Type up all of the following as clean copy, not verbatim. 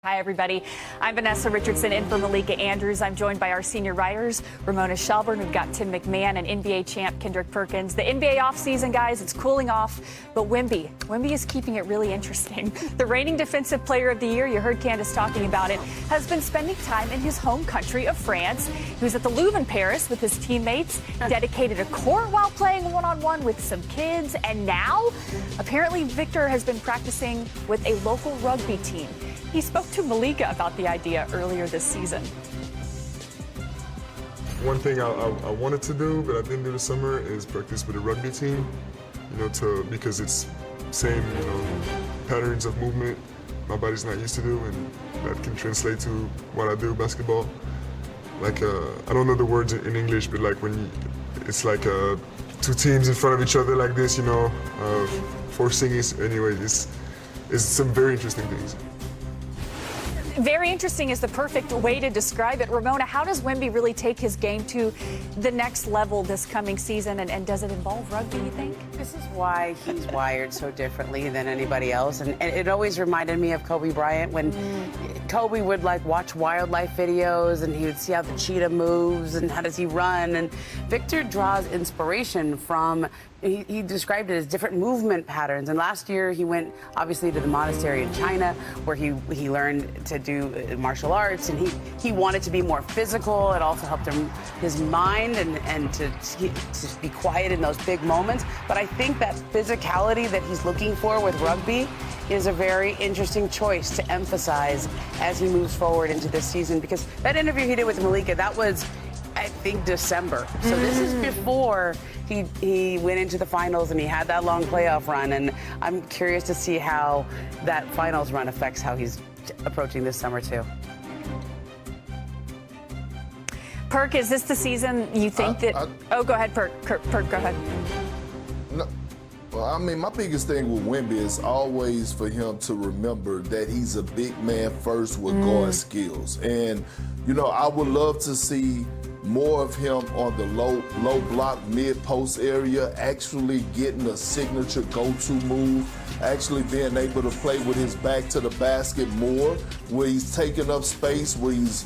Hi, everybody. I'm Vanessa Richardson in for Malika Andrews. I'm joined by our senior writers, Ramona Shelburne. We've got Tim McMahon and NBA champ Kendrick Perkins. The NBA offseason, guys, it's cooling off, but Wemby is keeping it really interesting. The reigning Defensive Player of the Year, you heard Candace talking about it, has been spending time in his home country of France. He was at the Louvre in Paris with his teammates, dedicated a court while playing one-on-one with some kids, and now, apparently, Victor has been practicing with a local rugby team. He spoke to Malika about the idea earlier this season. One thing I wanted to do, but I didn't do this summer, is practice with a rugby team. Because it's same, patterns of movement my body's not used to do, and that can translate to what I do basketball. Like I don't know the words in English, but like it's like two teams in front of each other like this, forcing it. Anyway, it's some very interesting things. Very interesting is the perfect way to describe it. Ramona, how does Wemby really take his game to the next level this coming season, and does it involve rugby, you think? This is why he's wired so differently than anybody else, and it always reminded me of Kobe Bryant when Kobe would watch wildlife videos and he would see how the cheetah moves and how does he run, and Victor draws inspiration from, he described it as different movement patterns. And last year he went obviously to the monastery in China where he learned to do martial arts, and he wanted to be more physical. It also helped him, his mind, and to be quiet in those big moments. But I think that physicality that he's looking for with rugby is a very interesting choice to emphasize as he moves forward into this season, because that interview he did with Malika, that was, I think, December. So this is before he went into the finals and he had that long playoff run, and I'm curious to see how that finals run affects how he's approaching this summer too. Perk, is this the season you think oh, go ahead, Perk. Perk, go ahead. No. Well, I mean, my biggest thing with Wemby is always for him to remember that he's a big man first with guard skills. And, I would love to see more of him on the low block, mid-post area, actually getting a signature go-to move, actually being able to play with his back to the basket more, where he's taking up space, where he's,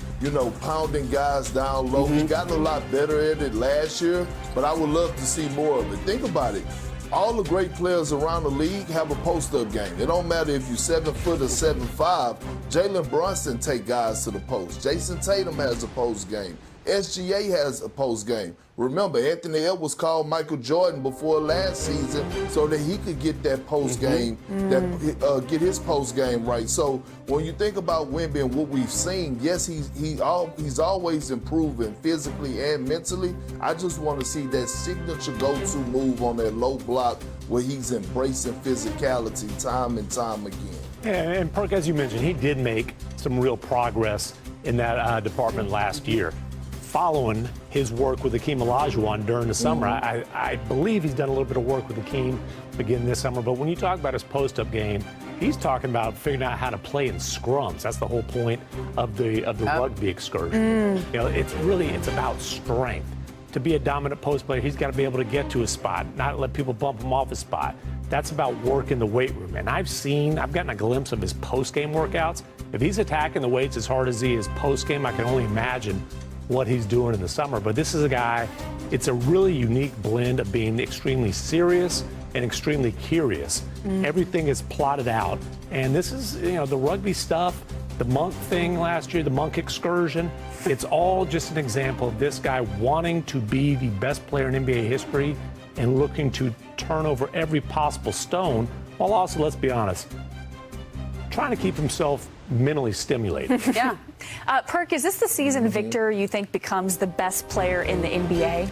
pounding guys down low. He got a lot better at it last year, but I would love to see more of it. Think about it. All the great players around the league have a post-up game. It don't matter if you're 7 foot or 7'5". Jalen Brunson take guys to the post. Jason Tatum has a post game. SGA has a post game. Remember, Anthony Edwards called Michael Jordan before last season so that he could get that post game, get his post game right. So when you think about Wemby and what we've seen, yes, he's always improving physically and mentally. I just want to see that signature go-to move on that low block where he's embracing physicality time and time again. And Perk, as you mentioned, he did make some real progress in that department last year. Following his work with Hakeem Olajuwon during the summer, I believe he's done a little bit of work with Hakeem again this summer. But when you talk about his post-up game, he's talking about figuring out how to play in scrums. That's the whole point of the rugby excursion. It's about strength. To be a dominant post player, he's got to be able to get to his spot, not let people bump him off his spot. That's about work in the weight room. And I've gotten a glimpse of his post-game workouts. If he's attacking the weights as hard as he is post-game, I can only imagine what he's doing in the summer. But this is a guy, it's a really unique blend of being extremely serious and extremely curious. Everything is plotted out. And this is, the rugby stuff, the monk thing last year, the monk excursion, it's all just an example of this guy wanting to be the best player in NBA history and looking to turn over every possible stone, while also, let's be honest, trying to keep himself mentally stimulated. Yeah. Perk, is this the season Victor, you think, becomes the best player in the NBA?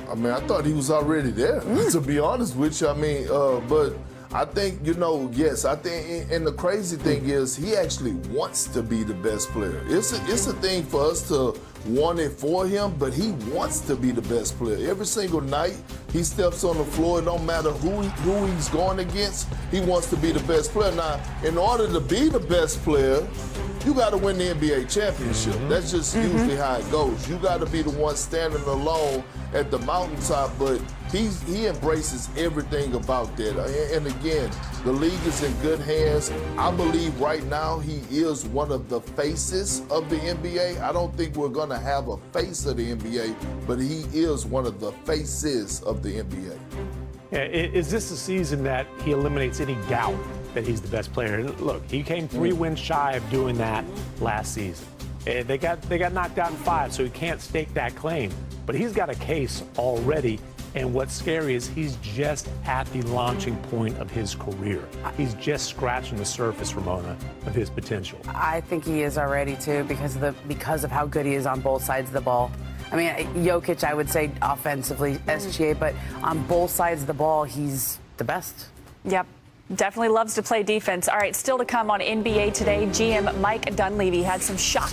I mean, I thought he was already there, to be honest with you. But I think, yes, I think, and the crazy thing is he actually wants to be the best player. It's a thing for us to want it for him, but he wants to be the best player. Every single night he steps on the floor, it don't matter who he's going against, he wants to be the best player. Now, in order to be the best player, you got to win the NBA championship. That's just usually how it goes. You got to be the one standing alone at the mountaintop, but he embraces everything about that. And again, the league is in good hands. I believe right now he is one of the faces of the NBA. I don't think we're going to have a face of the NBA, but he is one of the faces of the NBA. Yeah, is this a season that he eliminates any doubt that he's the best player? Look, he came 3 wins shy of doing that last season. They got knocked out in 5, so he can't stake that claim. But he's got a case already, and what's scary is he's just at the launching point of his career. He's just scratching the surface, Ramona, of his potential. I think he is already too because of how good he is on both sides of the ball. I mean, Jokic, I would say offensively, SGA, but on both sides of the ball, he's the best. Yep. Definitely loves to play defense. All right, still to come on NBA Today, GM Mike Dunleavy had some shock.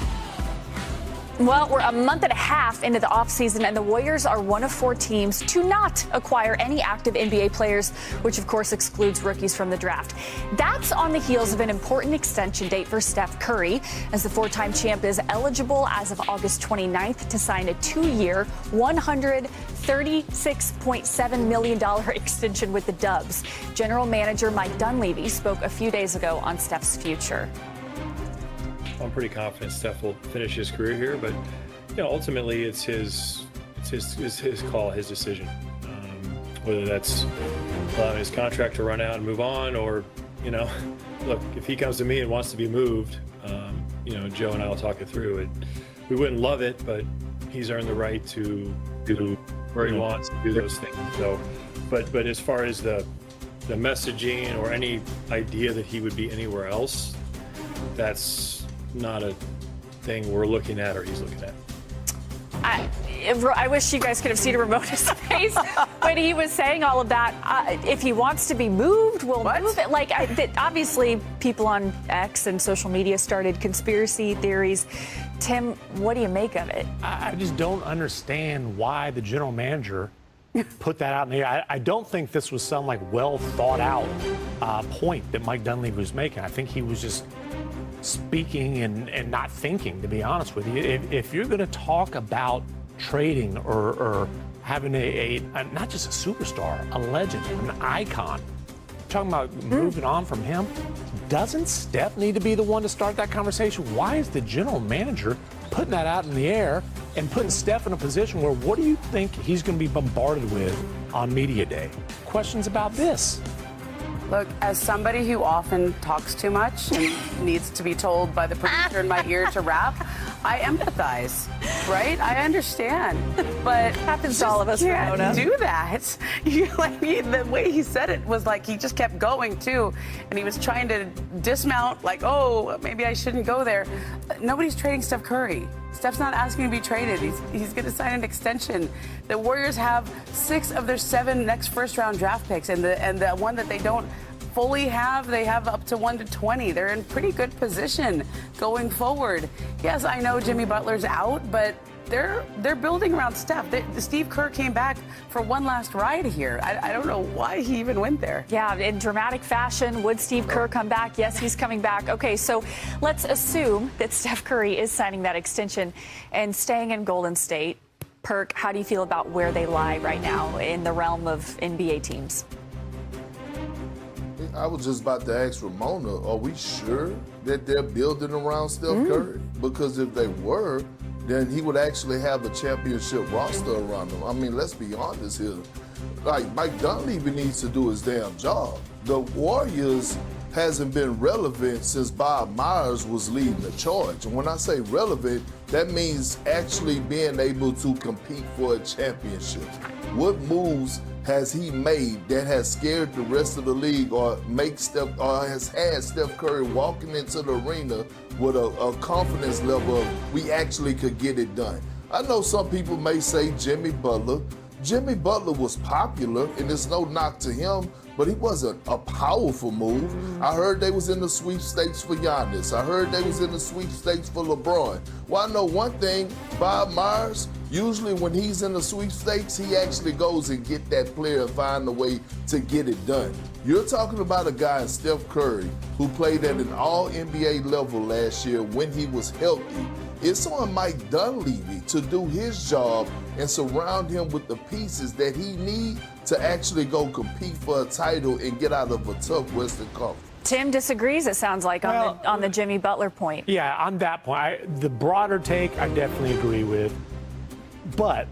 Well, we're a month and a half into the offseason, and the Warriors are one of 4 teams to not acquire any active NBA players, which of course excludes rookies from the draft. That's on the heels of an important extension date for Steph Curry, as the 4-time champ is eligible as of August 29th to sign a 2-year, $136.7 million extension with the Dubs. General Manager Mike Dunleavy spoke a few days ago on Steph's future. I'm pretty confident Steph will finish his career here, but ultimately it's his call, his decision. Whether that's allowing his contract to run out and move on, or look, if he comes to me and wants to be moved, Joe and I will talk it through. We wouldn't love it, but he's earned the right to do where he wants to do those things. So, but as far as the messaging or any idea that he would be anywhere else, that's not a thing we're looking at or he's looking at. I wish you guys could have seen Ramona's face when he was saying all of that. If he wants to be moved, we'll move it. Obviously, people on X and social media started conspiracy theories. Tim, what do you make of it? I just don't understand why the general manager put that out in the air. I don't think this was some well thought out point that Mike Dunleavy was making. I think he was just speaking and not thinking, to be honest with you. If you're going to talk about trading or having a not just a superstar, a legend, an icon, talking about moving on from him, doesn't Steph need to be the one to start that conversation? Why is the general manager putting that out in the air and putting Steph in a position where what do you think he's going to be bombarded with on media day? Questions about this. Look, as somebody who often talks too much and needs to be told by the producer in my ear to rap, I empathize, right? I understand, but happens to all of us, can't Ramona. do that. The way he said it was like he just kept going too, and he was trying to dismount, oh, maybe I shouldn't go there. Nobody's trading Steph Curry. Steph's not asking to be traded. He's going to sign an extension. The Warriors have 6 of their 7 next first-round draft picks, and the one that they don't fully have, they have up to 1 to 20. They're in pretty good position going forward. Yes, I know Jimmy Butler's out, but they're building around Steph. Steve Kerr came back for one last ride here. I don't know why he even went there. Yeah, in dramatic fashion. Would Steve Kerr come back? Yes, he's coming back. Okay, so let's assume that Steph Curry is signing that extension and staying in Golden State. Perk, how do you feel about where they lie right now in the realm of NBA teams? I was just about to ask Ramona, are we sure that they're building around Steph Curry? Because if they were, then he would actually have a championship roster around him. I mean, let's be honest here. Mike Dunleavy needs to do his damn job. The Warriors hasn't been relevant since Bob Myers was leading the charge. And when I say relevant, that means actually being able to compete for a championship. What moves has he made that has scared the rest of the league or has had Steph Curry walking into the arena with a confidence level of we actually could get it done? I know some people may say Jimmy Butler. Jimmy Butler was popular, and there's no knock to him, but he wasn't a powerful move. I heard they was in the sweepstakes for Giannis. I heard they was in the sweepstakes for LeBron. Well, I know one thing, Bob Myers, Usually when he's in the sweepstakes, he actually goes and get that player and find a way to get it done. You're talking about a guy, Steph Curry, who played at an all-NBA level last year when he was healthy. It's on Mike Dunleavy to do his job and surround him with the pieces that he needs to actually go compete for a title and get out of a tough Western Conference. Tim disagrees, it sounds like, on the Jimmy Butler point. Yeah, on that point, the broader take, I definitely agree with. But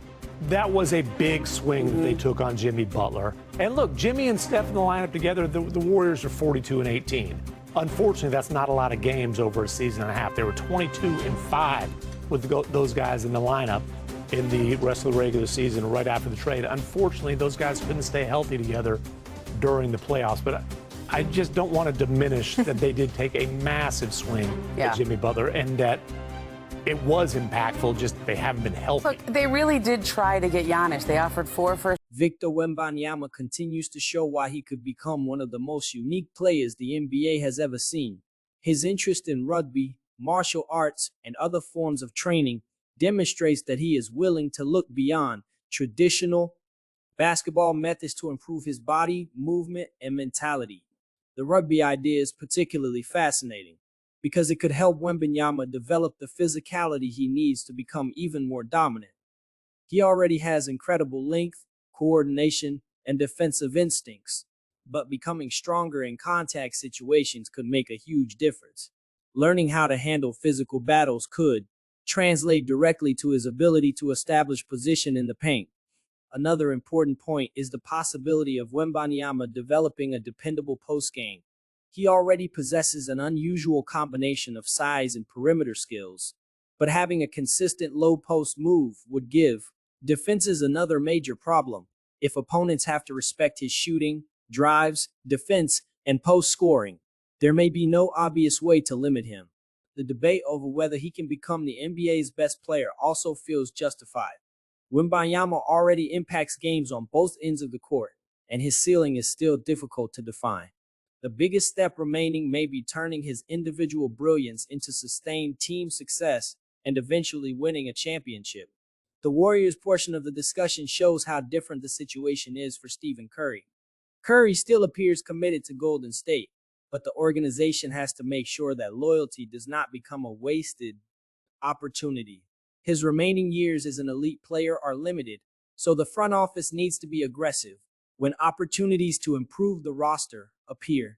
that was a big swing that they took on Jimmy Butler. And look, Jimmy and Steph in the lineup together, the Warriors are 42-18. Unfortunately, that's not a lot of games over a season and a half. They were 22-5 with those guys in the lineup in the rest of the regular season right after the trade. Unfortunately, those guys couldn't stay healthy together during the playoffs. But I just don't want to diminish that they did take a massive swing at Jimmy Butler and that it was impactful, just they haven't been healthy. Look, they really did try to get Giannis. They offered 4 first. Victor Wembanyama continues to show why he could become one of the most unique players the NBA has ever seen. His interest in rugby, martial arts, and other forms of training demonstrates that he is willing to look beyond traditional basketball methods to improve his body, movement, and mentality. The rugby idea is particularly fascinating because it could help Wembanyama develop the physicality he needs to become even more dominant. He already has incredible length, coordination, and defensive instincts, but becoming stronger in contact situations could make a huge difference. Learning how to handle physical battles could translate directly to his ability to establish position in the paint. Another important point is the possibility of Wembanyama developing a dependable post-game. He already possesses an unusual combination of size and perimeter skills, but having a consistent low post move would give defenses another major problem if opponents have to respect his shooting, drives, defense, and post scoring. There may be no obvious way to limit him. The debate over whether he can become the NBA's best player also feels justified. Wembanyama already impacts games on both ends of the court, and his ceiling is still difficult to define. The biggest step remaining may be turning his individual brilliance into sustained team success and eventually winning a championship. The Warriors portion of the discussion shows how different the situation is for Stephen Curry. Curry still appears committed to Golden State, but the organization has to make sure that loyalty does not become a wasted opportunity. His remaining years as an elite player are limited, so the front office needs to be aggressive when opportunities to improve the roster appear.